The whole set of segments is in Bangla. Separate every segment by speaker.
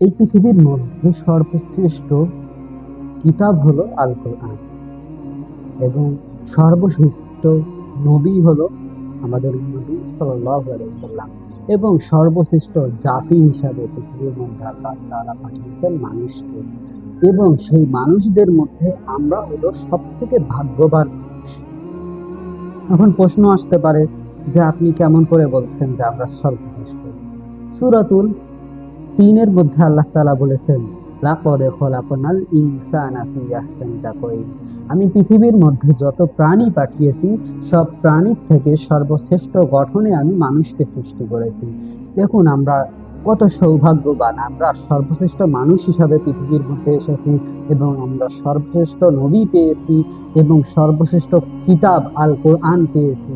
Speaker 1: এই পৃথিবীর মধ্যে সর্বশ্রেষ্ঠ কিতাব হলো আল কোরআন এবং সর্বশ্রেষ্ঠ নবী হলো আমাদের নবী সাল্লাল্লাহু আলাইহি সাল্লাম এবং সর্বশ্রেষ্ঠ জাতি হিসাবে পৃথিবীর মধ্যে আল্লাহ তাআলা পাঠিয়েছেন মানুষকে। এবং সেই মানুষদের মধ্যে আমরা হলো সব থেকে ভাগ্যবান মানুষ। এখন প্রশ্ন আসতে পারে যে আপনি কেমন করে বলছেন যে আমরা সর্বশ্রেষ্ঠ? সূরাতুল ৩-এর মধ্যে আল্লাহ তাআলা বলেছেন, লাকদ খলাকনাল ইনসানা ফি আহসানি তাকওয়িম। আমি পৃথিবীর মধ্যে যত প্রাণী পাঠিয়েছি সব প্রাণীর থেকে সর্বশ্রেষ্ঠ গঠনে আমি মানুষকে সৃষ্টি করেছি। দেখুন আমরা কত সৌভাগ্যবান, আমরা সর্বশ্রেষ্ঠ মানুষ হিসাবে পৃথিবীর মধ্যে এসেছি এবং আমরা সর্বশ্রেষ্ঠ নবী পেয়েছি এবং সর্বশ্রেষ্ঠ কিতাব আল কোরআন পেয়েছি।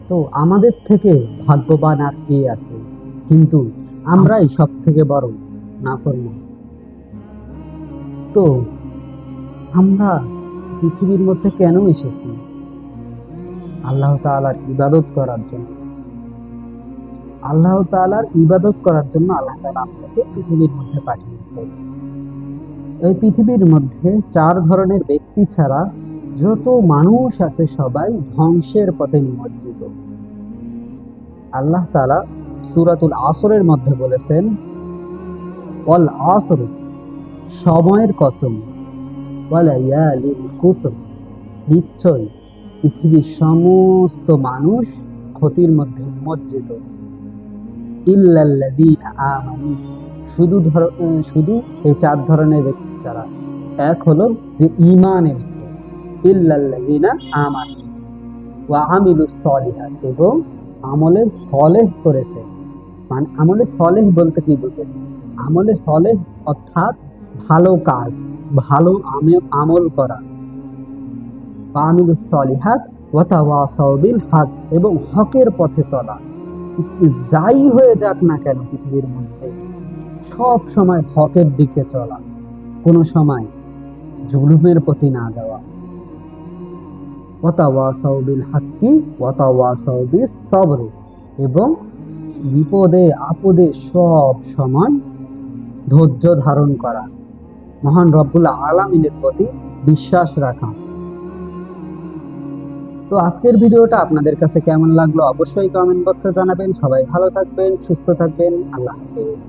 Speaker 1: তো আমাদের থেকে ভাগ্যবান আর কে আছে? কিন্তু আমরাই সব থেকে বড় নাফরমান। তো আমরা পৃথিবীর মধ্যে কেন এসেছি? আল্লাহ তাআলার ইবাদত করার জন্য। আল্লাহ তাআলার ইবাদত করার জন্য আল্লাহ তাআলা আমাদেরকে পৃথিবীর মধ্যে পাঠিয়েছেন। এই পৃথিবীর মধ্যে ৪ ধরনের ব্যক্তি ছাড়া যত মানুষ আছে সবাই ধ্বংসের পথে নিমজ্জিত। আল্লাহ তাআলা সূরাতুল আসরের মধ্যে বলেছেন, ওয়াল আসর, সময়ের কসম, ওয়ালায়ালিল কুসর, নিশ্চয় পৃথিবীর সমস্ত মানুষ ক্ষতির মধ্যে নিমজ্জিত। ইল্লাল্লাযীনা আমানু, শুধু এই ৪ ধরনের ব্যক্তি ছাড়া। এক হলো যে ঈমান এনেছে, ইল্লাল্লাযীনা আমানু ওয়া আমিলুস সলিহাত, এবং আমলে সলেহ করেছে। মানে আমলে সলেহ বলতে কি বোঝেন? আমলে সলেহ অর্থাৎ ভালো কাজ, ভালো আমল করা। আমিলুস সলিহাত ওয়া তাওয়াসাউ বিল হক, এবং হকের পথে চলা। যাই হয়ে যাক না কেন পৃথিবীর মধ্যে সব সময় হকের দিকে চলা, কোনো সময় জুলুমের প্রতি না যাওয়া। ওয়া তাওয়াসাউ বিল হাক্কি ওয়া তাওয়াসাউ বিস সবর, এবং বিপদে আপদে সব সময় ধৈর্য ধারণ করা, মহান রব্বুল আলামিনের প্রতি বিশ্বাস রাখা। তো আজকের ভিডিওটা আপনাদের কাছে কেমন লাগলো অবশ্যই কমেন্ট বক্সে জানাবেন। সবাই ভালো থাকবেন, সুস্থ থাকবেন। আল্লাহ হাফেজ।